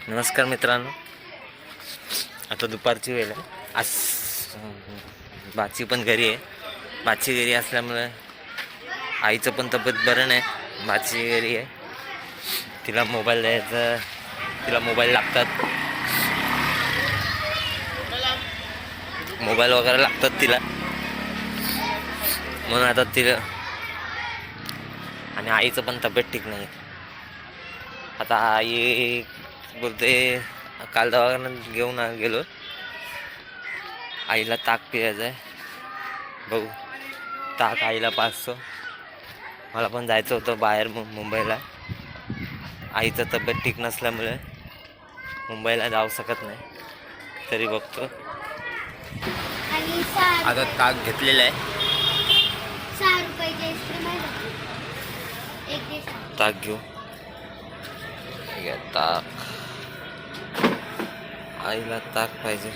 नमस्कार मित्रांनो, आता दुपारची वेळ आहे. आज बाची पण घरी आहे. बाची घरी असल्यामुळे आईचं पण तब्येत बरं नाही. बाची घरी आहे, तिला मोबाईल द्यायचा, तिला मोबाईल लागतात, मोबाईल वगैरे लागतात तिला, म्हणून आता तिला. आणि आईचं पण तब्येत ठीक नाही. आता आई बोलते, काल दवाखान्यात घेऊन गेलो, आईला ताक पियायचं आहे. बघू, ताक आईला पाजतो. मला पण जायचं होतं बाहेर मुंबईला. आईचं तब्येत ठीक नसल्यामुळे मुंबईला जाऊ शकत नाही. तरी बघतो. आता ताक घेतलेलं आहे. 6 रुपयाची आईस्क्रीम आहे. ताक घेऊ. ताक, आईला ताक पाहिजे.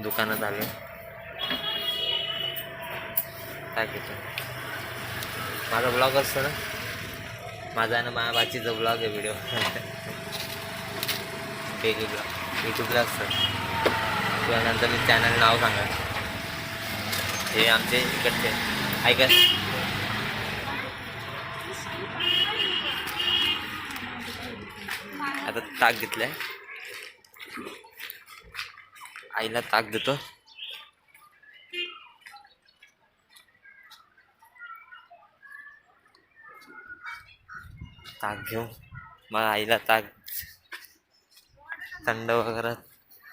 दुकानात आलो, ताक घेतो. माझा ब्लॉग असतो ना, माझा ना माझ्या बाचीचा ब्लॉग आहे, व्हिडिओ डेली ब्लॉग यूट्यूबला असतं. किंवा नंतर मी चॅनल नाव सांगा. हे आमचे इकडचे ऐका. आता ताक घेतलंय, आईला ताक देतो. ताक घेऊ. मग आईला ताक थंड वगैरे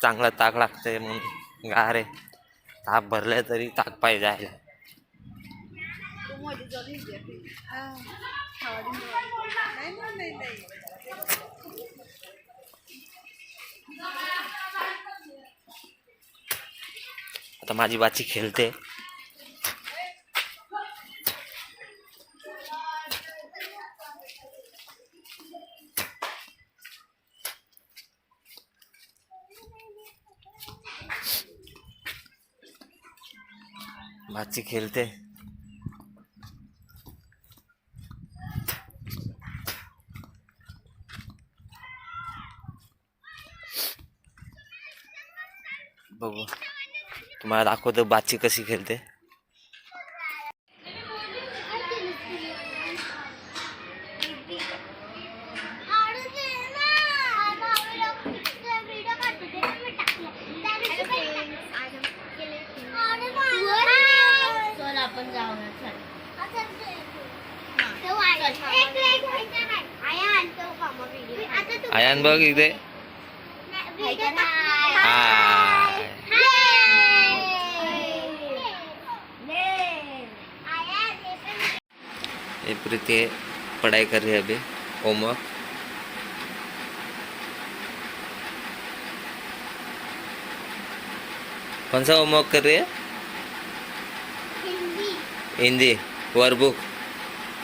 चांगला ताक लागतंय, म्हणून गार आहे. ताक भरलंय तरी ताक पाहिजे आईला. आता माझी बाची खेळते. बाची खेळते. बघू, तुम्हाला दाखवतो बाची कशी खेळते. आयान बघ इथे. ये प्रीति पढ़ाई कर रही है अभी, होमवर्क. कौन सा होमवर्क कर रही है? हिंदी.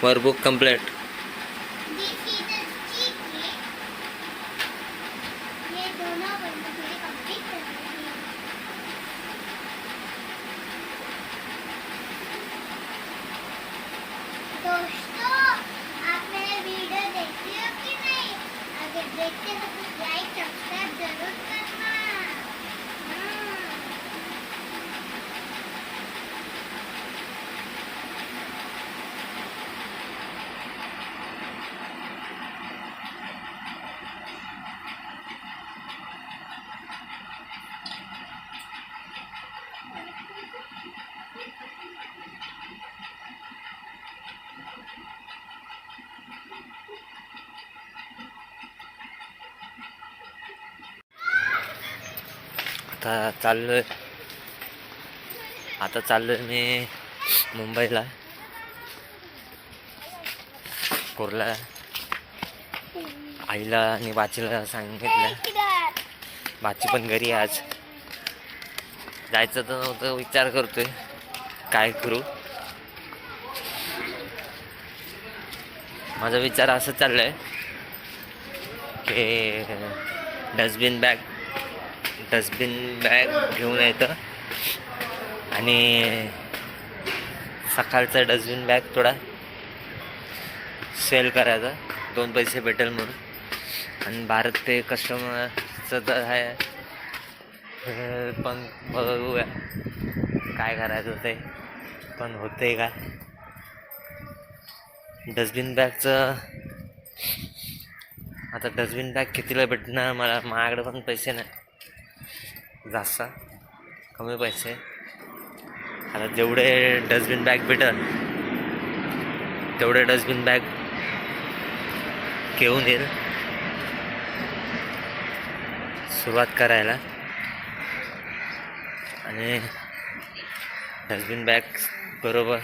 Workbook complete. दोस्तों, आप मेरे वीडियो देखते हो कि नहीं? अगर देखते हो तो लाइक सब्सक्राइब जरूर करना. आता चाललोय मी मुंबईला, कुर्ला. आईला आणि बाचीला सांगितलं. बाची पण घरी आज. जायचं तर नव्हतं, विचार करतोय काय करू. माझा विचार असं चाललाय की डस्टबिन बॅग घेऊन यायचं आणि सकाळचा डस्टबिन बॅग थोडा सेल करायचा, 2 पैसे भेटेल म्हणून. आणि भारत पे कस्टमरचं तर आहे, पण बघूया काय करायचं ते, पण होतंय का. डस्टबिन बॅगचं आता डस्टबिन बॅग कितीला भेटणार मला, माझ्याकडे पण पैसे नाही जास्त, कमी पैसे. आता जेवढे डस्टबिन बॅग भेटल तेवढे डस्टबिन बॅग घेऊन येईल सुरुवात करायला. आणि डस्टबिन बॅग बरोबर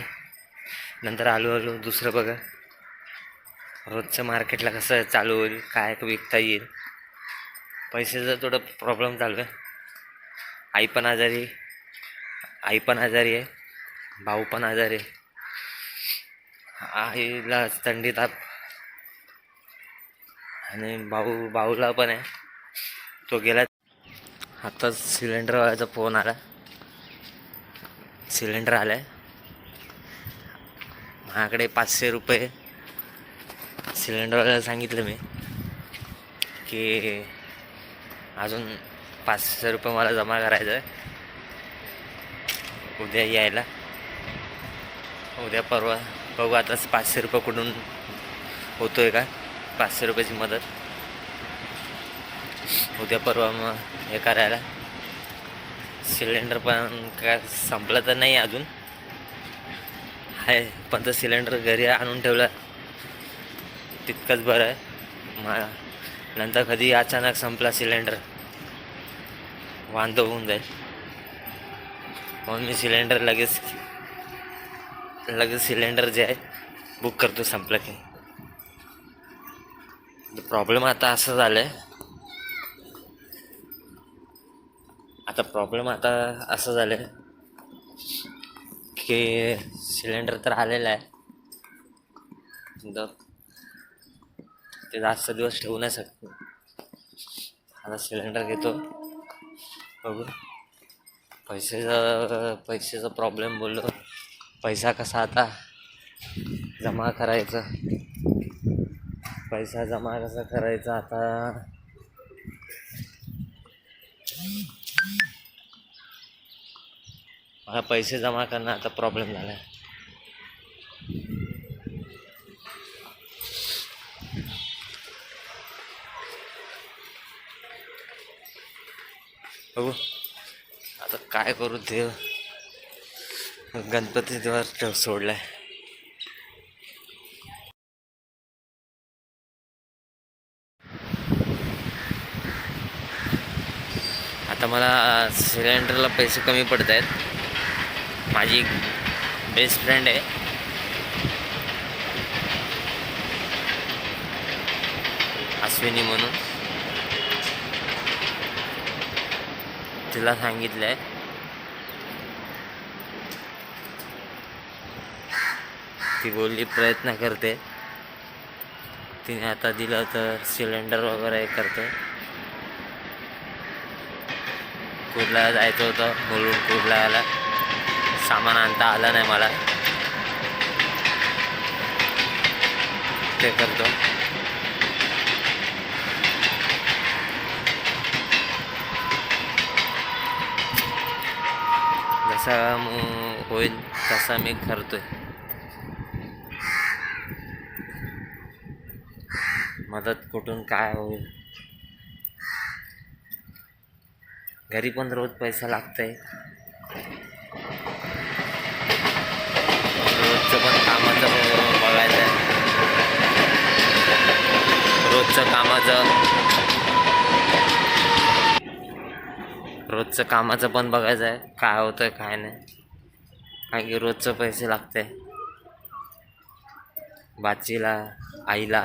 नंतर हळूहळू दुसरं बघा, रोजचं मार्केटला कसं चालू होईल, काय विकता येईल. पैशाचा थोडं प्रॉब्लेम चालू आहे. आई पण आजारी आहे, भाऊ पण आजारी आहे. आईला थंडी ताप आणि भाऊला पण आहे, तो गेला. आताच सिलेंडरवाल्याचा फोन आला, सिलेंडर आलाय माझ्याकडे. 500 रुपये सिलेंडरवाल्याला सांगितलं मी की अजून 500 रुपये मला जमा करायचं आहे उद्या यायला. उद्या परवा बघू आता 500 रुपये कुठून होतोय का, 500 रुपयाची मदत उद्या परवा मग हे करायला. सिलेंडर पण काय संपलं तर नाही अजून आहे, पण तर सिलेंडर घरी आणून ठेवलं तितकंच बरं आहे. नंतर कधी अचानक संपला सिलेंडर वांदो होऊन जाईल, म्हणून मी सिलेंडर लगेच सिलेंडर जे आहे बुक करतो संपलं की. प्रॉब्लेम आता असं झालं की सिलेंडर तर आलेलं आहे, ते जास्त दिवस ठेवू नाही शकतो. आता सिलेंडर घेतो, बघू. पैशाचा प्रॉब्लेम बोललो, पैसा कसा आता जमा करायचा, पैसा जमा कसा करायचा आता. मला पैसे जमा करणं आता प्रॉब्लेम झाला आहे. बघू आता काय करू, देव गणपती देवावर सोडलाय. आता मला सिलेंडरला पैसे कमी पडत आहेत. माझी एक बेस्ट फ्रेंड आहे, अश्विनी म्हणून, तिला सांगितलंय ती बोलली प्रयत्न करते. तिने आता दिलं तर सिलेंडर वगैरे करते. कुर्ला जायचं होतं बोलून, कुर्ल्याला सामान आणता आलं नाही मला, ते करतो. जसा होईल तसा मी करतोय. मदत कुठून काय होईल, घरी पण रोज पैसा लागतंय. रोजचं पण कामाचं बघायचं आहे, रोजचं कामाचं पण बघायचं आहे, काय होतं काय नाही. कारण की रोजचं पैसे लागते बाचीला, आईला,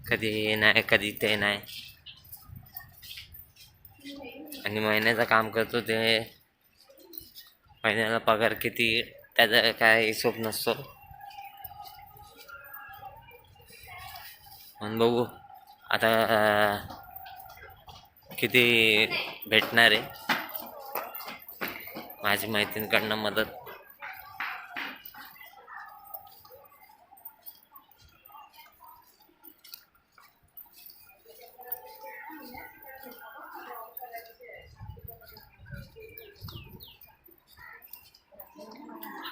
कधी हे नाही कधी ते नाही. आणि महिन्याचं काम करतो ते महिन्याला पगार किती त्याचा काय हिशोब नसतो. म्हणून बघू आता किती भेटणार आहे. माझी मैत्रिणीकडनं मदत.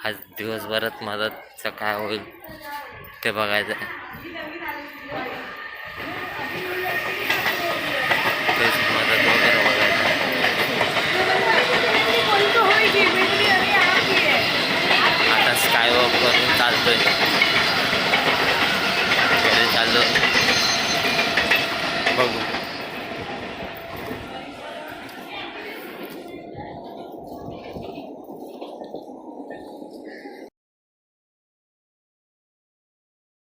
आज दिवसभरात मदतचं काय होईल ते बघायचं आहे. तेच मदत वगैरे बघायचं. आता स्कायवॉक करून चालतोय, घरी चाललो, बघू.